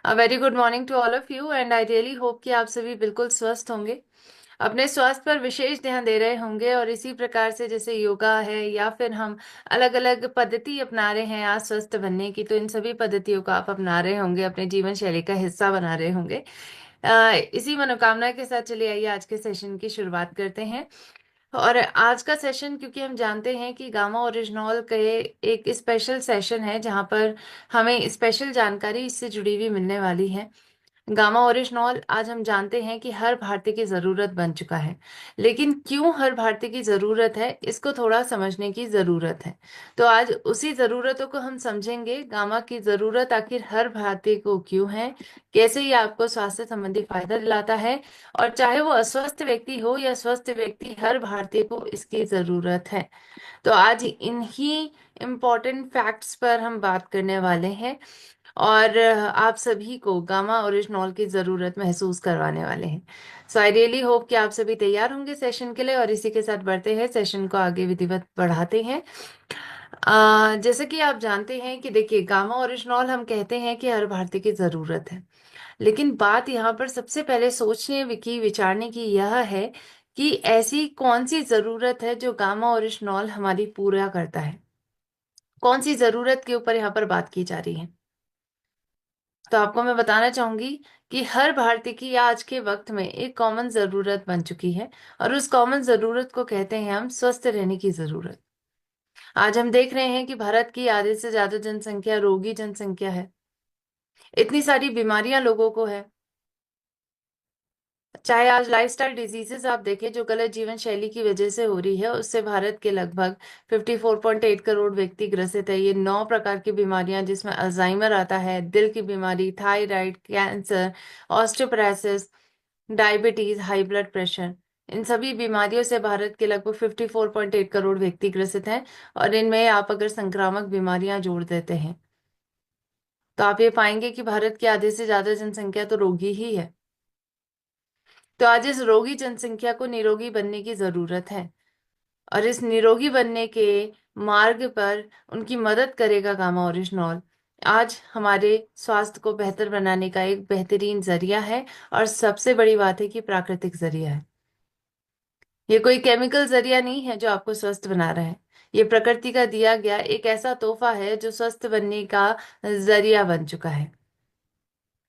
Very good morning to all of you and I really hope कि आप सभी बिल्कुल स्वस्थ होंगे। अपने स्वास्थ्य पर विशेष ध्यान दे रहे होंगे और इसी प्रकार से जैसे योगा है या फिर हम अलग अलग पद्धति अपना रहे हैं आज स्वस्थ बनने की, तो इन सभी पद्धतियों को आप अपना रहे होंगे, अपने जीवन शैली का हिस्सा बना रहे होंगे। इसी मनोकामना के साथ चलिए आइए आज के सेशन की शुरुआत करते हैं। और आज का सेशन, क्योंकि हम जानते हैं कि गामा ओरिजिनॉल के एक स्पेशल सेशन है जहां पर हमें स्पेशल जानकारी इससे जुड़ी हुई मिलने वाली है। गामा ओरिजिनॉल आज हम जानते हैं कि हर भारतीय की जरूरत बन चुका है। लेकिन क्यों हर भारतीय की जरूरत है, इसको थोड़ा समझने की जरूरत है। तो आज उसी जरूरतों को हम समझेंगे। गामा की जरूरत आखिर हर भारतीय को क्यों है, कैसे ये आपको स्वास्थ्य संबंधी फायदा दिलाता है, और चाहे वो अस्वस्थ व्यक्ति हो या स्वस्थ व्यक्ति, हर भारतीय को इसकी जरूरत है। तो आज इन्हीं इम्पोर्टेंट फैक्ट्स पर हम बात करने वाले हैं और आप सभी को गामा ओरिजिनॉल की जरूरत महसूस करवाने वाले हैं। सो आई रियली होप कि आप सभी तैयार होंगे सेशन के लिए, और इसी के साथ बढ़ते हैं, सेशन को आगे विधिवत बढ़ाते हैं। जैसे कि आप जानते हैं कि देखिए, गामा ओरिजिनॉल हम कहते हैं कि हर भारतीय की जरूरत है। लेकिन बात यहाँ पर सबसे पहले सोचने की, विचारने की यह है कि ऐसी कौन सी जरूरत है जो गामा ओरिजिनॉल हमारी पूरा करता है। कौन सी जरूरत के ऊपर यहाँ पर बात की जा रही है। तो आपको मैं बताना चाहूंगी कि हर भारतीय की आज के वक्त में एक कॉमन जरूरत बन चुकी है, और उस कॉमन जरूरत को कहते हैं हम स्वस्थ रहने की जरूरत। आज हम देख रहे हैं कि भारत की आधे से ज्यादा जनसंख्या रोगी जनसंख्या है। इतनी सारी बीमारियां लोगों को है। चाहे आज लाइफस्टाइल डिजीजेस आप देखें जो गलत जीवन शैली की वजह से हो रही है, उससे भारत के लगभग 54.8 करोड़ व्यक्ति ग्रसित है। ये 9 प्रकार की बीमारियां, जिसमें अल्जाइमर आता है, दिल की बीमारी, thyroid, cancer, osteoporosis, diabetes, high blood pressure, इन सभी बीमारियों से भारत के लगभग 54.8 करोड़ व्यक्ति ग्रसित हैं। और इनमें आप अगर संक्रामक बीमारियां जोड़ देते हैं तो आप ये पाएंगे कि भारत की आधे से ज्यादा जनसंख्या तो रोगी ही है। तो आज इस रोगी जनसंख्या को निरोगी बनने की जरूरत है, और इस निरोगी बनने के मार्ग पर उनकी मदद करेगा गामा ओरिजिनॉल। आज हमारे स्वास्थ्य को बेहतर बनाने का एक बेहतरीन जरिया है, और सबसे बड़ी बात है कि प्राकृतिक जरिया है। ये कोई केमिकल जरिया नहीं है जो आपको स्वस्थ बना रहा है। ये प्रकृति का दिया गया एक ऐसा तोहफा है जो स्वस्थ बनने का जरिया बन चुका है।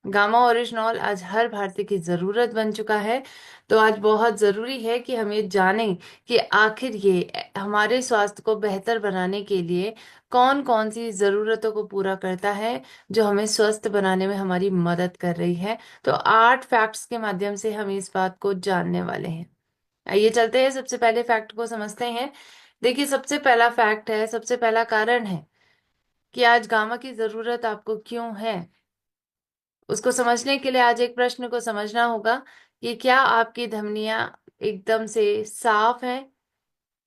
गामा ओरिजिनॉल आज हर भारतीय की जरूरत बन चुका है। तो आज बहुत जरूरी है कि हम ये जानें कि आखिर ये हमारे स्वास्थ्य को बेहतर बनाने के लिए कौन कौन सी जरूरतों को पूरा करता है, जो हमें स्वस्थ बनाने में हमारी मदद कर रही है। तो 8 फैक्ट्स के माध्यम से हम इस बात को जानने वाले हैं। आइए चलते हैं, सबसे पहले फैक्ट को समझते हैं। देखिए, सबसे पहला फैक्ट है, सबसे पहला कारण है कि आज गामा की जरूरत आपको क्यों है। उसको समझने के लिए आज एक प्रश्न को समझना होगा कि क्या आपकी धमनियां एकदम से साफ हैं।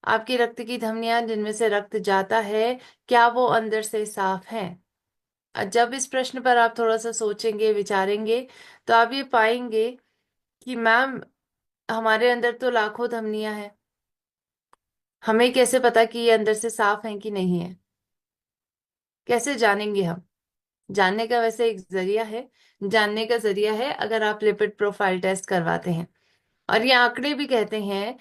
आपकी रक्त की धमनियां जिनमें से रक्त जाता है, क्या वो अंदर से साफ हैं। जब इस प्रश्न पर आप थोड़ा सा सोचेंगे, विचारेंगे, तो आप ये पाएंगे कि मैम, हमारे अंदर तो लाखों धमनियां हैं, हमें कैसे पता कि ये अंदर से साफ हैं कि नहीं है। कैसे जानेंगे हम। जानने का वैसे एक जरिया है। जानने का जरिया है अगर आप लिपिड प्रोफाइल टेस्ट करवाते हैं। और ये आंकड़े भी कहते हैं,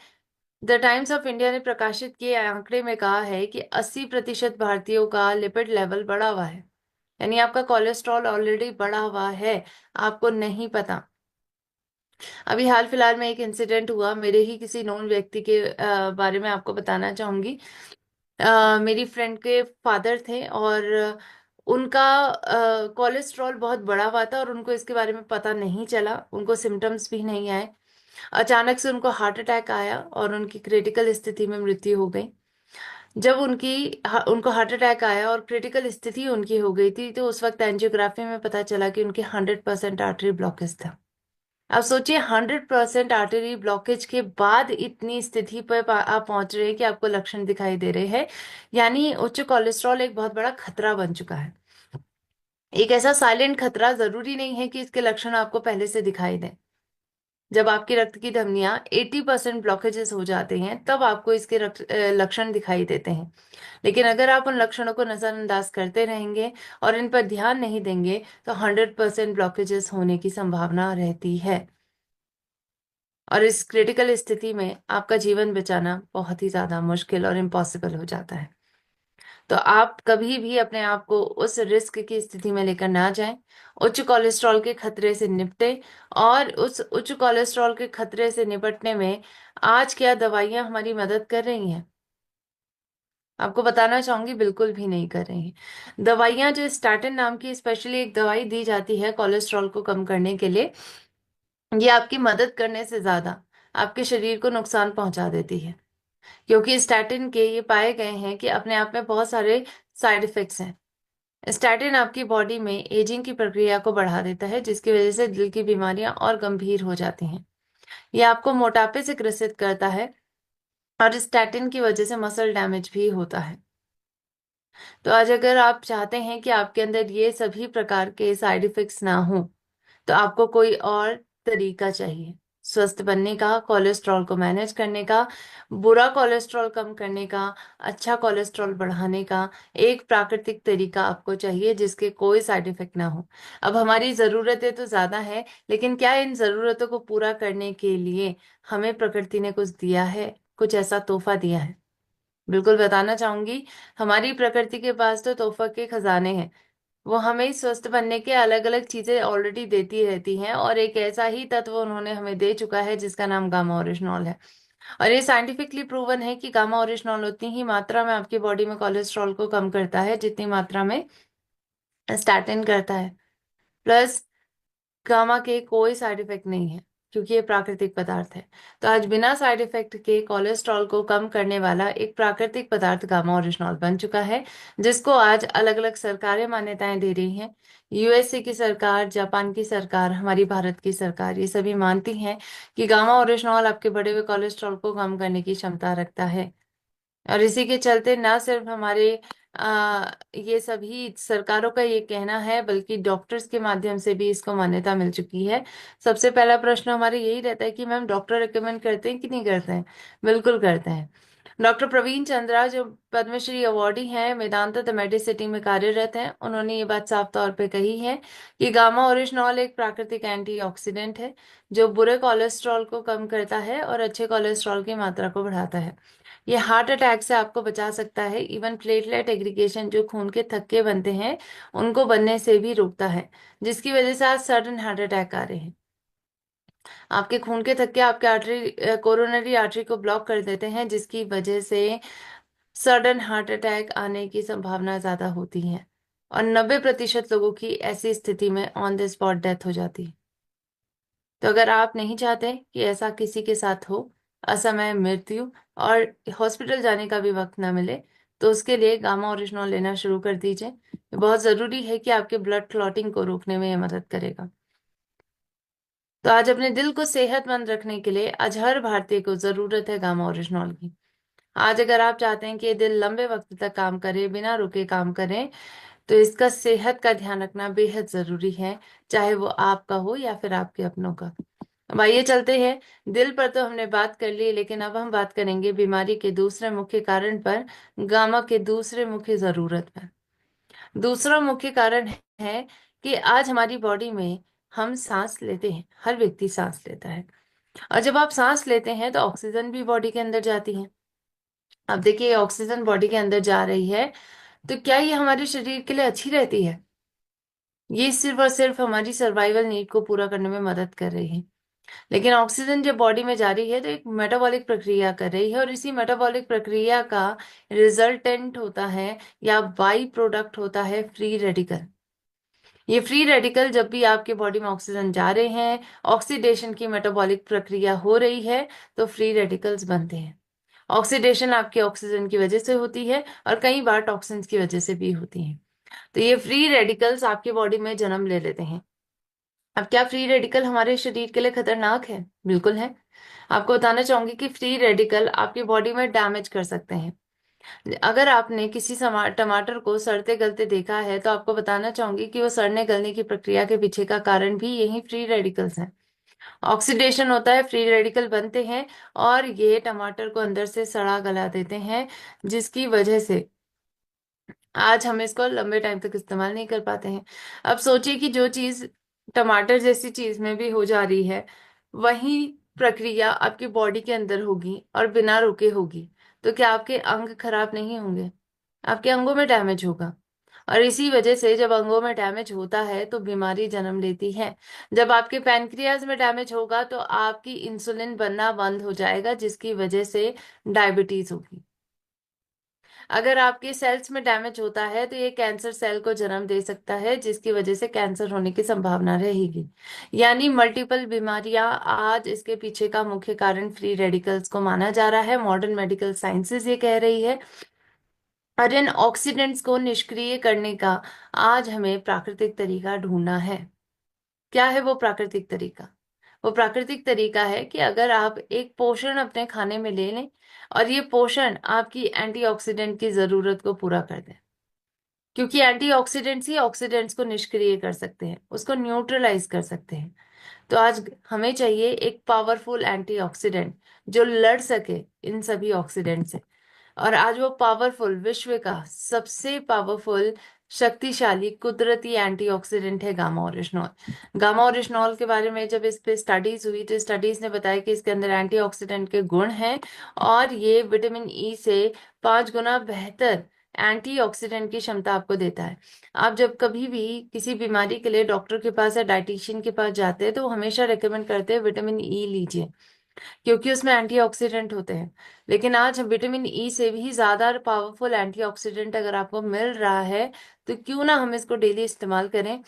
द टाइम्स ऑफ इंडिया ने प्रकाशित किए आंकड़े में कहा है कि 80% भारतीयों का लिपिड लेवल बढ़ा हुआ है। यानी आपका कोलेस्ट्रॉल ऑलरेडी बढ़ा हुआ है, आपको नहीं पता। अभी हाल फिलहाल में एक इंसिडेंट हुआ, मेरे ही किसी नोन व्यक्ति के बारे में आपको बताना चाहूंगी। मेरी फ्रेंड के फादर थे, और उनका कोलेस्ट्रॉल बहुत बढ़ा हुआ था, और उनको इसके बारे में पता नहीं चला, उनको सिम्टम्स भी नहीं आए। अचानक से उनको हार्ट अटैक आया और उनकी क्रिटिकल स्थिति में मृत्यु हो गई। जब उनको हार्ट अटैक आया और क्रिटिकल स्थिति उनकी हो गई थी, तो उस वक्त एंजियोग्राफी में पता चला कि उनके 100% आर्टरी ब्लॉकेज था। अब सोचिए, 100% आर्टरी ब्लॉकेज के बाद इतनी स्थिति पर आप पहुंच रहे हैं कि आपको लक्षण दिखाई दे रहे हैं। यानी उच्च कोलेस्ट्रॉल एक बहुत बड़ा खतरा बन चुका है। एक ऐसा साइलेंट खतरा, जरूरी नहीं है कि इसके लक्षण आपको पहले से दिखाई दें। जब आपकी रक्त की धमनियां 80% ब्लॉकेजेस हो जाते हैं तब आपको इसके लक्षण दिखाई देते हैं। लेकिन अगर आप उन लक्षणों को नजरअंदाज करते रहेंगे और इन पर ध्यान नहीं देंगे तो 100% ब्लॉकेजेस होने की संभावना रहती है। और इस क्रिटिकल स्थिति में आपका जीवन बचाना बहुत ही ज्यादा मुश्किल और इम्पॉसिबल हो जाता है। तो आप कभी भी अपने आप को उस रिस्क की स्थिति में लेकर ना जाएं। उच्च कोलेस्ट्रॉल के खतरे से निपटें। और उस उच्च कोलेस्ट्रॉल के खतरे से निपटने में आज क्या दवाइयां हमारी मदद कर रही हैं? आपको बताना चाहूंगी, बिल्कुल भी नहीं कर रही हैं। दवाइयां जो स्टैटिन नाम की स्पेशली एक दवाई दी जाती है कोलेस्ट्रॉल को कम करने के लिए, ये आपकी मदद करने से ज्यादा आपके शरीर को नुकसान पहुंचा देती है। क्योंकि स्टैटिन के ये पाए गए हैं कि अपने आप में बहुत सारे साइड इफेक्ट्स हैं। स्टैटिन आपकी बॉडी में एजिंग की प्रक्रिया को बढ़ा देता है, जिसकी वजह से दिल की बीमारियां और गंभीर हो जाती हैं। यह आपको मोटापे से ग्रसित करता है और स्टैटिन की वजह से मसल डैमेज भी होता है। तो आज अगर आप चाहते हैं कि आपके अंदर ये सभी प्रकार के साइड इफेक्ट्स ना हो, तो आपको कोई और तरीका चाहिए स्वस्थ बनने का, कोलेस्ट्रॉल को मैनेज करने का, बुरा कोलेस्ट्रॉल कम करने का, अच्छा कोलेस्ट्रॉल बढ़ाने का। एक प्राकृतिक तरीका आपको चाहिए जिसके कोई साइड इफेक्ट ना हो। अब हमारी जरूरतें तो ज्यादा है, लेकिन क्या इन जरूरतों को पूरा करने के लिए हमें प्रकृति ने कुछ दिया है, कुछ ऐसा तोहफा दिया है? बिल्कुल बताना चाहूंगी, हमारी प्रकृति के पास तो तोहफा के खजाने हैं। वो हमें स्वस्थ बनने के अलग अलग चीजें ऑलरेडी देती रहती हैं, और एक ऐसा ही तत्व उन्होंने हमें दे चुका है जिसका नाम गामा ओरिजिनॉल है। और ये साइंटिफिकली प्रूवन है कि गामा ओरिजिनॉल उतनी ही मात्रा में आपकी बॉडी में कोलेस्ट्रॉल को कम करता है जितनी मात्रा में स्टैटिन करता है। प्लस गामा के कोई साइड इफेक्ट नहीं है, क्योंकि ये प्राकृतिक पदार्थ है। तो आज बिना साइड इफेक्ट के कोलेस्ट्रॉल को कम करने वाला एक प्राकृतिक पदार्थ गामा ओरिजिनॉल बन चुका है, जिसको आज अलग अलग सरकारें मान्यताएं दे रही हैं। यूएसए की सरकार, जापान की सरकार, हमारी भारत की सरकार, ये सभी मानती हैं कि गामा ओरिजिनॉल आपके बढ़े हुए कोलेस्ट्रॉल को कम करने की क्षमता रखता है। और इसी के चलते ना सिर्फ हमारे ये सभी सरकारों का ये कहना है, बल्कि डॉक्टर्स के माध्यम से भी इसको मान्यता मिल चुकी है। सबसे पहला प्रश्न हमारे यही रहता है कि मैम डॉक्टर रिकमेंड करते हैं कि नहीं करते हैं? बिल्कुल करते हैं। डॉक्टर प्रवीण चंद्रा जो पद्मश्री अवार्डी हैं, मेदांता द मेडिसिटी में कार्यरत हैं, उन्होंने ये बात साफ तौर पे कही है कि गामा ओरिजिनॉल एक प्राकृतिक एंटीऑक्सीडेंट है जो बुरे कोलेस्ट्रॉल को कम करता है और अच्छे कोलेस्ट्रॉल की मात्रा को बढ़ाता है। ये हार्ट अटैक से आपको बचा सकता है। इवन प्लेटलेट एग्रीगेशन जो खून के थक्के बनते हैं उनको बनने से भी रोकता है, जिसकी वजह से आज सडन हार्ट अटैक आ रहे हैं। आपके खून के थक्के आपके आर्टरी, कोरोनरी आर्टरी को ब्लॉक कर देते हैं, जिसकी वजह से सडन हार्ट अटैक आने की संभावना ज्यादा होती है। और 90% लोगों की ऐसी स्थिति में ऑन द स्पॉट डेथ हो जाती है। तो अगर आप नहीं चाहते कि ऐसा किसी के साथ हो, असमय मृत्यु और हॉस्पिटल जाने का भी वक्त ना मिले, तो उसके लिए गामा ओरिजिनॉल लेना शुरू कर दीजिए। ये बहुत जरूरी है कि आपके ब्लड क्लॉटिंग को रोकने में ये मदद करेगा। तो आज अपने दिल को सेहतमंद रखने के लिए आज हर भारतीय को जरूरत है गामा ओरिजिनॉल की। आज अगर आप चाहते हैं कि ये दिल लंबे वक्त तक काम करे, बिना रुके काम करे, तो इसका सेहत का ध्यान रखना बेहद जरूरी है, चाहे वो आपका हो या फिर आपके अपनों का। अब आइए चलते हैं। दिल पर तो हमने बात कर ली, लेकिन अब हम बात करेंगे बीमारी के दूसरे मुख्य कारण पर, गामा के दूसरे मुख्य जरूरत पर। दूसरा मुख्य कारण है कि आज हमारी बॉडी में हम सांस लेते हैं, हर व्यक्ति सांस लेता है। और जब आप सांस लेते हैं तो ऑक्सीजन भी बॉडी के अंदर जाती है। अब देखिए, ऑक्सीजन बॉडी के अंदर जा रही है, तो क्या ये हमारे शरीर के लिए अच्छी रहती है? ये सिर्फ और सिर्फ हमारी सर्वाइवल नीड को पूरा करने में मदद कर रही है। लेकिन ऑक्सीजन जब बॉडी में जा रही है तो एक मेटाबॉलिक प्रक्रिया कर रही है, और इसी मेटाबॉलिक प्रक्रिया का रिजल्टेंट होता है या बाई प्रोडक्ट होता है फ्री रेडिकल। ये फ्री रेडिकल जब भी आपके बॉडी में ऑक्सीजन जा रहे हैं, ऑक्सीडेशन की मेटाबॉलिक प्रक्रिया हो रही है, तो फ्री रेडिकल्स बनते हैं। ऑक्सीडेशन आपके ऑक्सीजन की वजह से होती है और कई बार टॉक्सिन्स की वजह से भी होती है। तो ये फ्री रेडिकल्स आपकी बॉडी में जन्म ले लेते हैं। अब क्या फ्री रेडिकल हमारे शरीर के लिए खतरनाक है? बिल्कुल है। आपको बताना चाहूंगी कि फ्री रेडिकल आपकी बॉडी में डैमेज कर सकते हैं। अगर आपने किसी टमाटर को सड़ते गलते देखा है, तो आपको बताना चाहूंगी कि वो सड़ने गलने की प्रक्रिया के पीछे का कारण भी यही फ्री रेडिकल्स हैं। ऑक्सीडेशन होता है, फ्री रेडिकल बनते हैं और ये टमाटर को अंदर से सड़ा गला देते हैं, जिसकी वजह से आज हम इसको लंबे टाइम तक इस्तेमाल नहीं कर पाते हैं। अब सोचिए कि जो चीज टमाटर जैसी चीज में भी हो जा रही है, वही प्रक्रिया आपकी बॉडी के अंदर होगी और बिना रुके होगी, तो क्या आपके अंग खराब नहीं होंगे? आपके अंगों में डैमेज होगा। और इसी वजह से जब अंगों में डैमेज होता है तो बीमारी जन्म लेती है। जब आपके पैनक्रियाज में डैमेज होगा तो आपकी इंसुलिन बनना बंद हो जाएगा, जिसकी वजह से डायबिटीज होगी। अगर आपके सेल्स में डैमेज होता है तो ये कैंसर सेल को जन्म दे सकता है, जिसकी वजह से कैंसर होने की संभावना रहेगी। यानी मल्टीपल बीमारियां आज इसके पीछे का मुख्य कारण फ्री रेडिकल्स को माना जा रहा है। मॉडर्न मेडिकल साइंसेज ये कह रही है। और इन ऑक्सीडेंट्स को निष्क्रिय करने का आज हमें प्राकृतिक तरीका ढूंढना है। क्या है वो प्राकृतिक तरीका? वो प्राकृतिक तरीका है कि अगर आप एक पोषण अपने खाने में ले लें और ये पोषण आपकी एंटीऑक्सीडेंट की जरूरत को पूरा कर दे, क्योंकि एंटीऑक्सीडेंट्स ही ऑक्सीडेंट्स को निष्क्रिय कर सकते हैं, उसको न्यूट्रलाइज कर सकते हैं। तो आज हमें चाहिए एक पावरफुल एंटीऑक्सीडेंट जो लड़ सके इन सभी ऑक्सीडेंट से। और आज वो पावरफुल, विश्व का सबसे पावरफुल, शक्तिशाली कुदरती एंटीऑक्सीडेंट है गामा ओरिजिनॉल। गामा ओरिजिनॉल के बारे में जब इस पे स्टडीज हुई तो स्टडीज ने बताया कि इसके अंदर एंटीऑक्सीडेंट के गुण हैं और ये विटामिन ई से 5 गुना बेहतर एंटीऑक्सीडेंट की क्षमता आपको देता है। आप जब कभी भी किसी बीमारी के लिए डॉक्टर के पास या डाइटिशियन के पास जाते हैं तो वो हमेशा रेकमेंड करते हैं विटामिन ई लीजिए, क्योंकि उसमें एंटीऑक्सीडेंट होते हैं। लेकिन आज विटामिन ई से भी ज्यादा पावरफुल एंटीऑक्सीडेंट अगर आपको मिल रहा है तो क्यों ना हम इसको डेली इस्तेमाल करें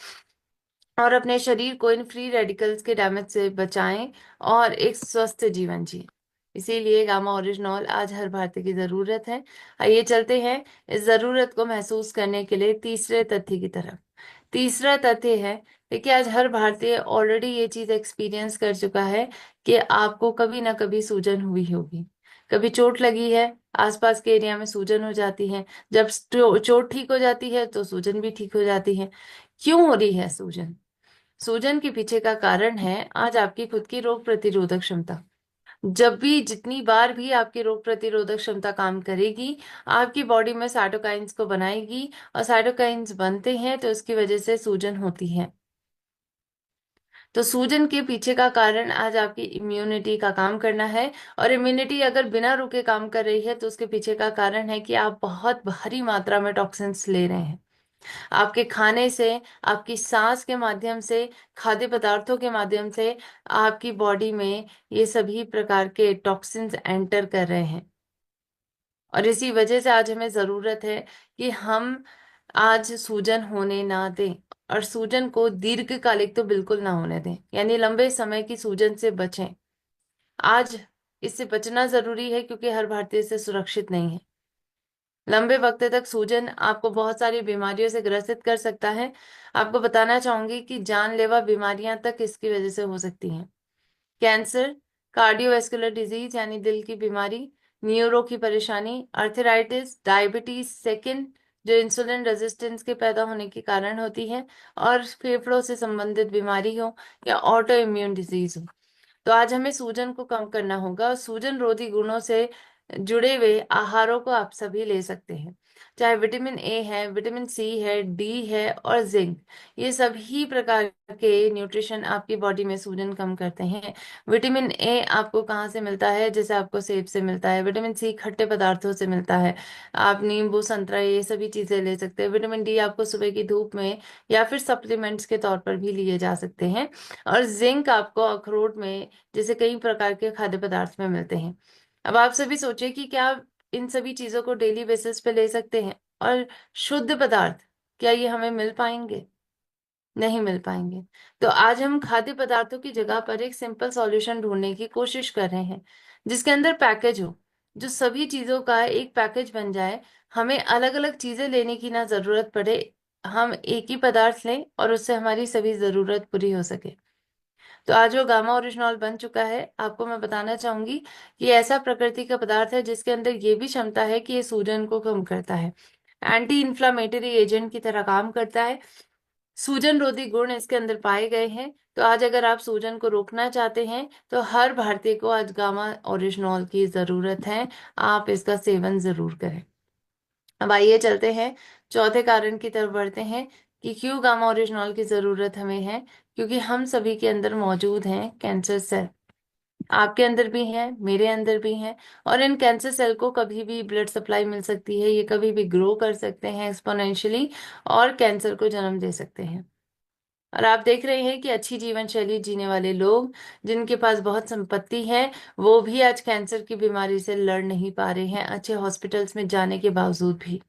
और अपने शरीर को इन फ्री रेडिकल्स के डैमेज से बचाएं और एक स्वस्थ जीवन जिए। इसीलिए गामा ओरिजिनॉल आज हर भारतीय की जरूरत है। आइए चलते हैं इस जरूरत को महसूस करने के लिए तीसरे तथ्य की तरफ। तीसरा तथ्य है, देखिए आज हर भारतीय ऑलरेडी ये चीज एक्सपीरियंस कर चुका है कि आपको कभी ना कभी सूजन हुई होगी। कभी चोट लगी है, आसपास के एरिया में सूजन हो जाती है। जब चोट ठीक हो जाती है तो सूजन भी ठीक हो जाती है। क्यों हो रही है सूजन? सूजन के पीछे का कारण है आज आपकी खुद की रोग प्रतिरोधक क्षमता। जब भी, जितनी बार भी आपकी रोग प्रतिरोधक क्षमता काम करेगी, आपकी बॉडी में साइटोकाइंस को बनाएगी और साइटोकाइंस बनते हैं तो उसकी वजह से सूजन होती है। तो सूजन के पीछे का कारण आज आपकी इम्यूनिटी का काम करना है। और इम्यूनिटी अगर बिना रुके काम कर रही है तो उसके पीछे का कारण है कि आप बहुत भारी मात्रा में टॉक्सिन्स ले रहे हैं। आपके खाने से, आपकी सांस के माध्यम से, खाद्य पदार्थों के माध्यम से आपकी बॉडी में ये सभी प्रकार के टॉक्सिन्स एंटर कर रहे हैं। और इसी वजह से आज हमें जरूरत है कि हम आज सूजन होने ना दें। और सूजन को दीर्घकालिक तो बिल्कुल ना होने दें, यानी लंबे समय की सूजन से बचें। आज इससे बचना जरूरी है क्योंकि हर भारतीय से सुरक्षित नहीं है। लंबे वक्त तक सूजन आपको बहुत सारी बीमारियों से ग्रसित कर सकता है। आपको बताना चाहूंगी कि जानलेवा बीमारियां तक इसकी वजह से हो सकती हैं। कैंसर, कार्डियोवैस्कुलर डिजीज यानी दिल की बीमारी, न्यूरो की परेशानी, अर्थराइटिस, डायबिटीज सेकंड जो इंसुलिन रेजिस्टेंस के पैदा होने के कारण होती है, और फेफड़ों से संबंधित बीमारी हो या ऑटो इम्यून डिजीज हो। तो आज हमें सूजन को कम करना होगा और सूजन रोधी गुणों से जुड़े हुए आहारों को आप सभी ले सकते हैं। चाहे विटामिन ए है, विटामिन सी है, डी है और जिंक, ये सभी प्रकार के न्यूट्रिशन आपकी बॉडी में सूजन कम करते हैं। विटामिन ए आपको कहाँ से मिलता है? जैसे आपको सेब से मिलता है। विटामिन सी खट्टे पदार्थों से मिलता है, आप नींबू, संतरा, ये सभी चीजें ले सकते हैं। विटामिन डी आपको सुबह की धूप में या फिर सप्लीमेंट्स के तौर पर भी लिए जा सकते हैं। और जिंक आपको अखरोट में, जैसे कई प्रकार के खाद्य पदार्थ में मिलते हैं। अब आप सभी सोचिए कि क्या आप इन सभी चीजों को डेली बेसिस पे ले सकते हैं? और शुद्ध पदार्थ, क्या ये हमें मिल पाएंगे? नहीं मिल पाएंगे। तो आज हम खाद्य पदार्थों की जगह पर एक सिंपल सॉल्यूशन ढूंढने की कोशिश कर रहे हैं, जिसके अंदर पैकेज हो, जो सभी चीजों का एक पैकेज बन जाए। हमें अलग अलग चीजें लेने की ना जरूरत पड़े, हम एक ही पदार्थ लें और उससे हमारी सभी जरूरत पूरी हो सके। तो आज वो गामा ओरिजिनॉल बन चुका है। आपको मैं बताना चाहूंगी कि ये ऐसा प्रकृति का पदार्थ है जिसके अंदर ये भी क्षमता है कि ये सूजन को कम करता है, एंटी इन्फ्लामेटरी एजेंट की तरह काम करता है। सूजन रोधी गुण इसके अंदर पाए गए हैं। तो आज अगर आप सूजन को रोकना चाहते हैं तो हर भारतीय को आज गामा ओरिजिनॉल की जरूरत है। आप इसका सेवन जरूर करें। अब आइए चलते हैं चौथे कारण की तरफ बढ़ते हैं कि क्यों गामा ओरिजिनॉल की जरूरत हमें है। क्योंकि हम सभी के अंदर मौजूद हैं कैंसर सेल। आपके अंदर भी है, मेरे अंदर भी है। और इन कैंसर सेल को कभी भी ब्लड सप्लाई मिल सकती है, ये कभी भी ग्रो कर सकते हैं एक्सपोनेंशियली और कैंसर को जन्म दे सकते हैं। और आप देख रहे हैं कि अच्छी जीवन शैली जीने वाले लोग जिनके पास बहुत संपत्ति है वो भी आज कैंसर की बीमारी से लड़ नहीं पा रहे हैं, अच्छे हॉस्पिटल्स में जाने के बावजूद भी,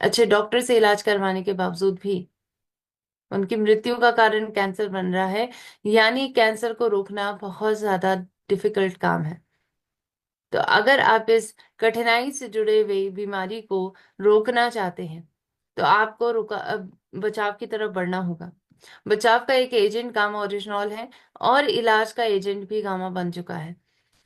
अच्छे डॉक्टर से इलाज करवाने के बावजूद भी उनकी मृत्यु का कारण कैंसर बन रहा है। यानी कैंसर को रोकना बहुत ज्यादा डिफिकल्ट काम है। तो अगर आप इस कठिनाई से जुड़े हुए बीमारी को रोकना चाहते हैं तो आपको बचाव की तरफ बढ़ना होगा। बचाव का एक एजेंट गामा ओरिजिनॉल है और इलाज का एजेंट भी गामा बन चुका है।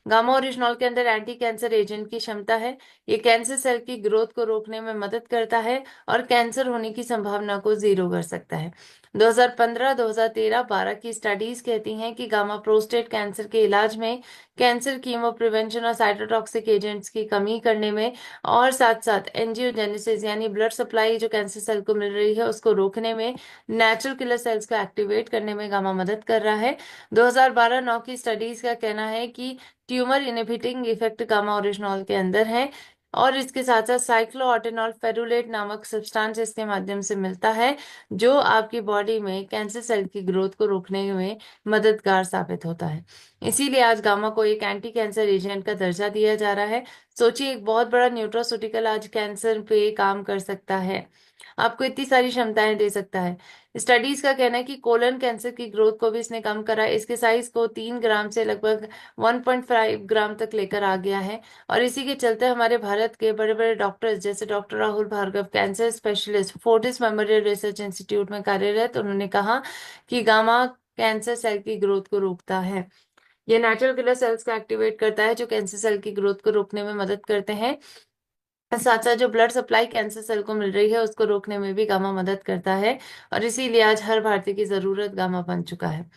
गामा ओरिजिनॉल के अंदर एंटी कैंसर एजेंट की क्षमता है। ये कैंसर सेल की ग्रोथ को रोकने में मदद करता है और कैंसर होने की संभावना को जीरो कर सकता है। 2015, 2013, 12 की स्टडीज कहती हैं कि गामा प्रोस्टेट कैंसर के इलाज में, कैंसर कीमो प्रिवेंशन और साइटोटॉक्सिक एजेंट्स की कमी करने में, और साथ साथ एंजियोजेनेसिस यानी ब्लड सप्लाई जो कैंसर सेल को मिल रही है उसको रोकने में, नेचुरल किलर सेल्स को एक्टिवेट करने में गामा मदद कर रहा है। 2012-9 की स्टडीज का कहना है कि tumour inhibiting effect gamma oryzanol के अंदर है और इसके साथ साथ साइक्लोऑटेनॉल फेरुलेट नामक सब्सटेंस इसके माध्यम से मिलता है जो आपकी बॉडी में कैंसर सेल की ग्रोथ को रोकने में मददगार साबित होता है। इसीलिए आज गामा को एक एंटी कैंसर एजेंट का दर्जा दिया जा रहा है। सोचिए, एक बहुत बड़ा न्यूट्रोस्यूटिकल आज कैंसर पे काम कर सकता है, आपको इतनी सारी क्षमताएं दे सकता है। स्टडीज का कहना है कि कोलन कैंसर की ग्रोथ को भी इसने कम करा, इसके साइज को 3 ग्राम से लगभग 1.5 ग्राम तक लेकर आ गया है। और इसी के चलते हमारे भारत के बड़े बड़े डॉक्टर्स जैसे doctor Rahul Bhargav, cancer specialist, Fortis memorial research institute में कार्यरत, उन्होंने कहा कि गामा कैंसर सेल की ग्रोथ को रोकता है। ये नेचुरल किलर सेल्स को एक्टिवेट करता है जो कैंसर सेल की ग्रोथ को रोकने में मदद करते हैं। साथ साथ जो ब्लड सप्लाई कैंसर सेल को मिल रही है उसको रोकने में भी गामा मदद करता है। और इसीलिए आज हर भारतीय की जरूरत गामा बन चुका है।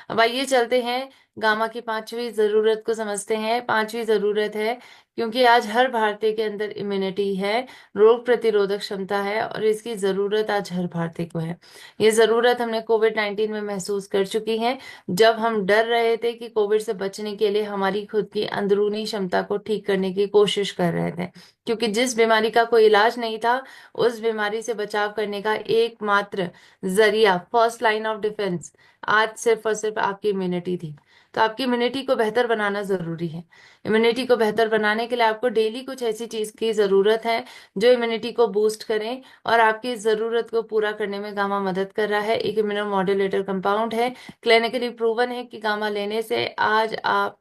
अब आइए चलते हैं गामा की पांचवी जरूरत को समझते हैं। पांचवी जरूरत है क्योंकि आज हर भारतीय के अंदर इम्यूनिटी है, रोग प्रतिरोधक क्षमता है और इसकी जरूरत आज हर भारतीय को है। ये जरूरत हमने कोविड-19 में महसूस कर चुकी है, जब हम डर रहे थे कि कोविड से बचने के लिए हमारी खुद की अंदरूनी क्षमता को ठीक करने की कोशिश कर रहे थे। क्योंकि जिस बीमारी का कोई इलाज नहीं था, उस बीमारी से बचाव करने का एकमात्र जरिया, फर्स्ट लाइन ऑफ डिफेंस, आज सिर्फ और सिर्फ आपकी इम्यूनिटी थी। तो आपकी इम्यूनिटी को बेहतर बनाना जरूरी है। इम्यूनिटी को बेहतर बनाने के लिए आपको डेली कुछ ऐसी चीज की जरूरत है जो इम्यूनिटी को बूस्ट करें और आपकी इस जरूरत को पूरा करने में गामा मदद कर रहा है। एक इम्यूनोमॉड्यूलेटर कंपाउंड है, क्लिनिकली प्रूवन है कि गामा लेने से आज आप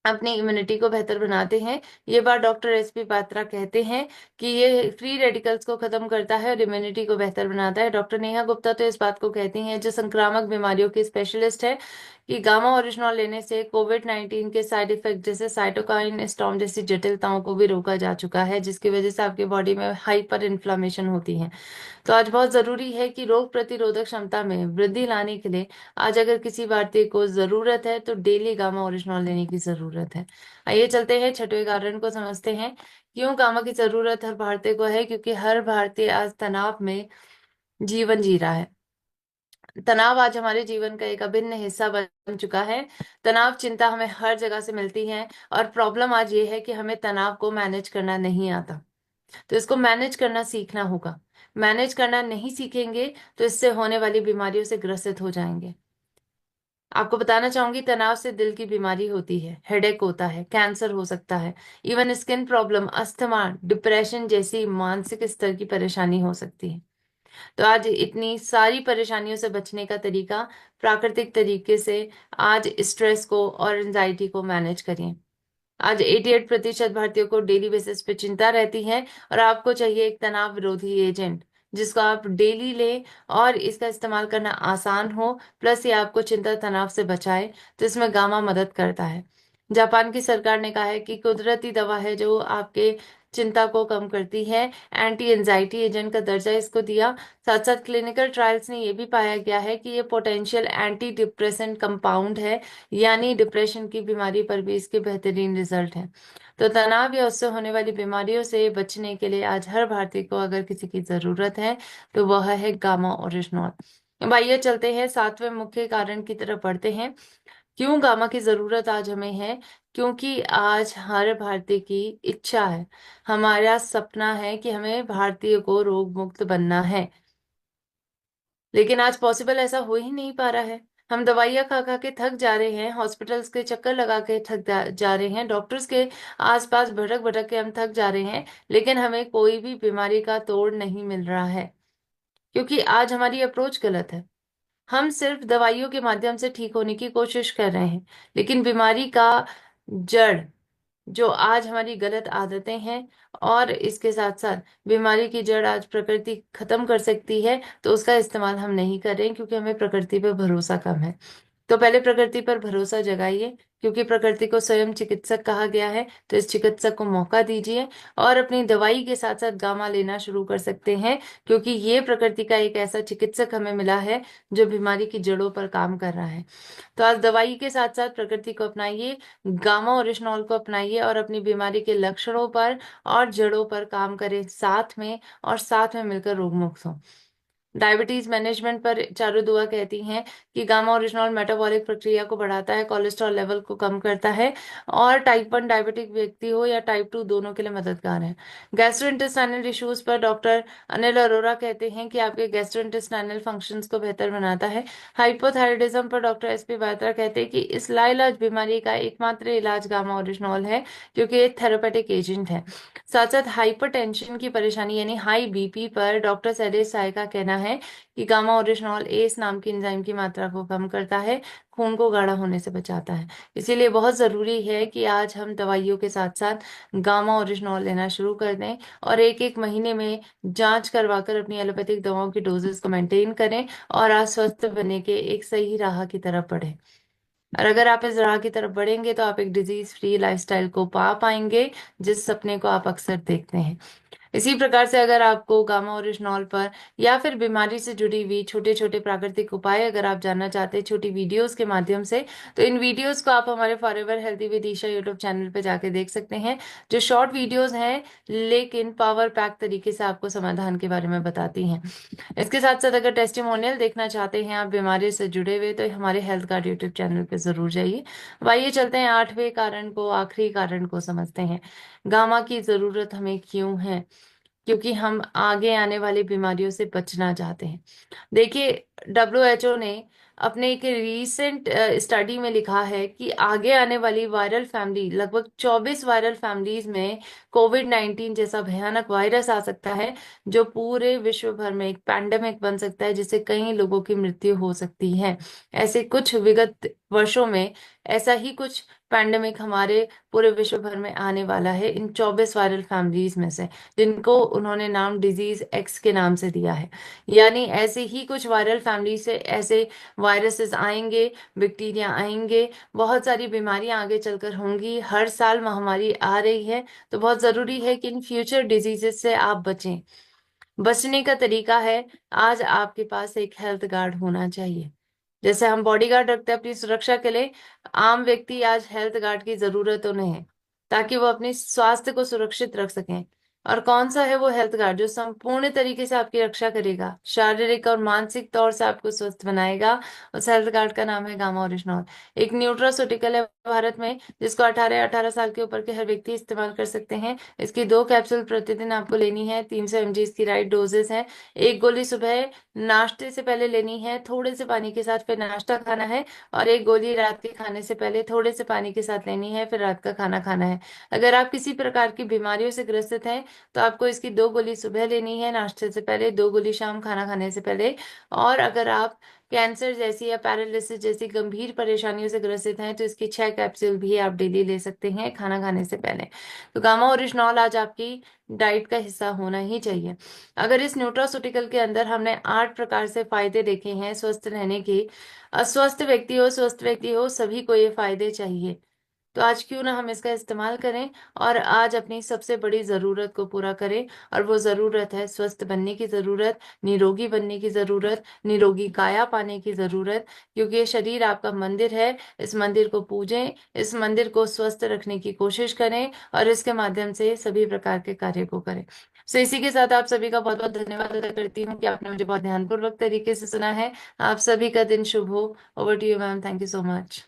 अपनी इम्यूनिटी को बेहतर बनाते हैं। ये बात डॉक्टर एस पी पात्रा कहते हैं कि ये फ्री रेडिकल्स को खत्म करता है और इम्यूनिटी को बेहतर बनाता है। डॉक्टर नेहा गुप्ता तो इस बात को कहती हैं, जो संक्रामक बीमारियों की स्पेशलिस्ट है, कि गामा ओरिजिनॉल लेने से कोविड-19 के साइड इफेक्ट जैसे साइटोकाइन स्टॉर्म जैसी जटिलताओं को भी रोका जा चुका है, जिसकी वजह से आपकी बॉडी में हाइपर इन्फ्लामेशन होती है। तो आज बहुत जरूरी है कि रोग प्रतिरोधक क्षमता में वृद्धि लाने के लिए आज अगर किसी भारतीय को जरूरत है तो डेली गामा ओरिजिनॉल लेने की जरूरत है। आइए चलते हैं छठवें कारण को समझते हैं। क्यों गामा की जरूरत हर भारतीय को है? क्योंकि हर भारतीय आज तनाव में जीवन जी रहा है। तनाव आज हमारे जीवन का एक अभिन्न हिस्सा बन चुका है। तनाव चिंता हमें हर जगह से मिलती है और प्रॉब्लम आज ये है कि हमें तनाव को मैनेज करना नहीं आता। तो इसको मैनेज करना सीखना होगा। मैनेज करना नहीं सीखेंगे तो इससे होने वाली बीमारियों से ग्रसित हो जाएंगे। आपको बताना चाहूंगी, तनाव से दिल की बीमारी होती है, हेडेक होता है, कैंसर हो सकता है, even skin problem, asthma, depression जैसी मानसिक स्तर की परेशानी हो सकती है। तो आज इतनी सारी परेशानियों से बचने का तरीका प्राकृतिक तरीके से आज स्ट्रेस को और एंजाइटी को मैनेज करिए। आज 88% भारतीयों को डेली बेसिस पे चिंता रहती है और आपको चाहिए एक तनाव विरोधी एजेंट जिसको आप डेली लें और इसका इस्तेमाल करना आसान हो, प्लस ये आपको चिंता तनाव से बचाए। तो इसमें गामा मदद करता है। जापान की सरकार ने कहा है कि कुदरती दवा है जो आपके चिंता को कम करती है, एंटी एंजाइटी एजेंट का दर्जा इसको दिया। साथ साथ क्लिनिकल ट्रायल्स ने ये भी पाया गया है कि ये पोटेंशियल एंटी डिप्रेसेंट कंपाउंड है, यानी डिप्रेशन की बीमारी पर भी इसके बेहतरीन रिजल्ट हैं। तो तनाव या उससे होने वाली बीमारियों से बचने के लिए आज हर भारतीय को अगर किसी की जरूरत है तो वह है गामा ओरिजिनॉल। अब आइए चलते हैं सातवें मुख्य कारण की तरफ बढ़ते हैं। क्यों गामा की जरूरत आज हमें है? क्योंकि आज हर भारतीय की इच्छा है, हमारा सपना है कि हमें भारतीय को रोग मुक्त बनना है। लेकिन आज पॉसिबल ऐसा हो ही नहीं पा रहा है। हम दवाइयाँ खा खा के थक जा रहे हैं, हॉस्पिटल्स के चक्कर लगा के थक जा रहे हैं, डॉक्टर्स के आसपास भटक भटक के हम थक जा रहे हैं, लेकिन हमें कोई भी बीमारी का तोड़ नहीं मिल रहा है। क्योंकि आज हमारी अप्रोच गलत है। हम सिर्फ दवाइयों के माध्यम से ठीक होने की कोशिश कर रहे हैं, लेकिन बीमारी का जड़, जो आज हमारी गलत आदतें हैं, और इसके साथ साथ बीमारी की जड़ आज प्रकृति खत्म कर सकती है, तो उसका इस्तेमाल हम नहीं कर रहे हैं क्योंकि हमें प्रकृति पर भरोसा कम है। तो पहले प्रकृति पर भरोसा जगाइए, क्योंकि प्रकृति को स्वयं चिकित्सक कहा गया है, तो इस चिकित्सक को मौका दीजिए और अपनी दवाई के साथ साथ गामा लेना शुरू कर सकते हैं, क्योंकि ये प्रकृति का एक ऐसा चिकित्सक हमें मिला है जो बीमारी की जड़ों पर काम कर रहा है। तो आज दवाई के साथ साथ प्रकृति को अपनाइए, गामा ओरिजिनॉल को अपनाइए और अपनी बीमारी के लक्षणों पर और जड़ों पर काम करें साथ में, और साथ में मिलकर रोग मुक्त हो। डायबिटीज मैनेजमेंट पर चारू दुआ कहती हैं कि गामा ओरिजिनॉल मेटाबॉलिक प्रक्रिया को बढ़ाता है, कोलेस्ट्रॉल लेवल को कम करता है, और टाइप 1 डायबिटिक व्यक्ति हो या टाइप 2 दोनों के लिए मददगार है। गैस्ट्रोइंटेस्टाइनल इश्यूज पर डॉक्टर अनिल अरोरा कहते हैं कि आपके गैस्ट्रोइंटेस्टाइनल फंक्शंस को बेहतर बनाता है। हाइपोथायराइडिज्म पर डॉक्टर एस पी बात्रा कहते हैं कि इस लाइलाज बीमारी का एकमात्र इलाज गामा ओरिजिनॉल है, क्योंकि ये थेरेपेटिक एजेंट है। साथ साथ हाइपरटेंशन की परेशानी यानी हाई बीपी पर डॉक्टर शैलेश साय का कहना है कि गामा ओरिजिनॉल एस नाम की एंजाइम की मात्रा को कम करता है, खून को गाढ़ा होने से बचाता है। इसीलिए बहुत जरूरी है कि आज हम दवाइयों के साथ साथ गामा ओरिजिनॉल लेना शुरू कर दें, और एक एक महीने में जांच करवाकर अपनी एलोपैथिक दवाओं की डोजेस को मेंटेन करें, और आज स्वस्थ बनने के एक सही राह की तरफ बढ़ें। और अगर आप इस राह की तरफ बढ़ेंगे तो आप एक डिजीज फ्री लाइफस्टाइल को पा पाएंगे, जिस सपने को आप अक्सर देखते हैं। इसी प्रकार से अगर आपको गामा ओरिजिनॉल पर या फिर बीमारी से जुड़ी हुई छोटे छोटे प्राकृतिक उपाय अगर आप जानना चाहते हैं छोटी वीडियोस के माध्यम से, तो इन वीडियोस को आप हमारे forever healthy with Isha YouTube channel पे जाके देख सकते हैं, जो शॉर्ट वीडियोस हैं लेकिन पावर पैक तरीके से आपको समाधान के बारे में बताती हैं। इसके साथ साथ अगर टेस्टिमोनियल देखना चाहते हैं आप बीमारी से जुड़े हुए, तो हमारे हेल्थ कार्ड यूट्यूब चैनल पे जरूर जाइए। अब आइए चलते हैं आठवें कारण को, आखिरी कारण को समझते हैं। गामा की जरूरत हमें क्यों है? क्योंकि हम आगे आने वाली बीमारियों से बचना चाहते हैं। देखिए, डब्ल्यूएचओ ने अपने एक रीसेंट स्टडी में लिखा है कि आगे आने वाली वायरल फैमिली, लगभग 24 वायरल फैमिलीज में कोविड-19 जैसा भयानक वायरस आ सकता है, जो पूरे विश्व भर में एक पैंडेमिक बन सकता है, जिससे कई लोगों की मृत्यु हो सकती है। ऐसे कुछ विगत वर्षों में ऐसा ही कुछ पैंडेमिक हमारे पूरे विश्व भर में आने वाला है, इन 24 वायरल फैमिलीज में से, जिनको उन्होंने नाम डिजीज एक्स के नाम से दिया है। यानी ऐसे ही कुछ वायरल फैमिली से ऐसे वायरसेस आएंगे, बैक्टीरिया आएंगे, बहुत सारी बीमारियां आगे चलकर होंगी। हर साल महामारी आ रही है, तो बहुत जरूरी है कि इन फ्यूचर डिजीजेस से आप बचें। बचने का तरीका है, आज आपके पास एक हेल्थ गार्ड होना चाहिए। जैसे हम बॉडीगार्ड रखते हैं अपनी सुरक्षा के लिए, आम व्यक्ति आज हेल्थ गार्ड की जरूरत उन्हें है, ताकि वो अपने स्वास्थ्य को सुरक्षित रख सकें। और कौन सा है वो हेल्थ गार्ड? जो संपूर्ण तरीके से आपकी रक्षा करेगा, शारीरिक और मानसिक तौर से आपको स्वस्थ बनाएगा। उस हेल्थ गार्ड का नाम है गामा ओरिजिनॉल। एक न्यूट्रास्यूटिकल है भारत में, जिसको 18 साल के ऊपर के हर व्यक्ति इस्तेमाल कर सकते हैं। इसकी 2 कैप्सूल प्रतिदिन आपको लेनी है, 300 mg इसकी राइट डोजेस है। एक गोली सुबह नाश्ते से पहले लेनी है, थोड़े से पानी के साथ, फिर नाश्ता खाना है, और एक गोली रात के खाने से पहले थोड़े से पानी के साथ लेनी है, फिर रात का खाना खाना है। अगर आप किसी प्रकार की बीमारियों से ग्रसित हैं, तो आपको इसकी 2 गोली सुबह लेनी है नाश्ते से पहले, 2 गोली शाम खाना खाने से पहले। और अगर आप कैंसर जैसी या पैरालिसिस जैसी गंभीर परेशानियों से ग्रसित हैं, तो इसकी 6 कैप्सूल भी आप डेली ले सकते हैं खाना खाने से पहले। तो गामा ओरिजिनॉल आज आपकी डाइट का हिस्सा होना ही चाहिए। अगर इस न्यूट्रास्यूटिकल के अंदर हमने 8 प्रकार से फायदे देखे हैं स्वस्थ रहने के, अस्वस्थ व्यक्ति हो स्वस्थ व्यक्ति हो, सभी को ये फायदे चाहिए। तो आज क्यों ना हम इसका इस्तेमाल करें और आज अपनी सबसे बड़ी ज़रूरत को पूरा करें। और वो ज़रूरत है स्वस्थ बनने की ज़रूरत, निरोगी बनने की ज़रूरत, निरोगी काया पाने की ज़रूरत, क्योंकि ये शरीर आपका मंदिर है। इस मंदिर को पूजें, इस मंदिर को स्वस्थ रखने की कोशिश करें और इसके माध्यम से सभी प्रकार के कार्य को करें। सो इसी के साथ आप सभी का बहुत बहुत धन्यवाद अदा करती हूँ कि आपने मुझे बहुत ध्यानपूर्वक तरीके से सुना है। आप सभी का दिन शुभ हो। Over to you ma'am, thank you so much.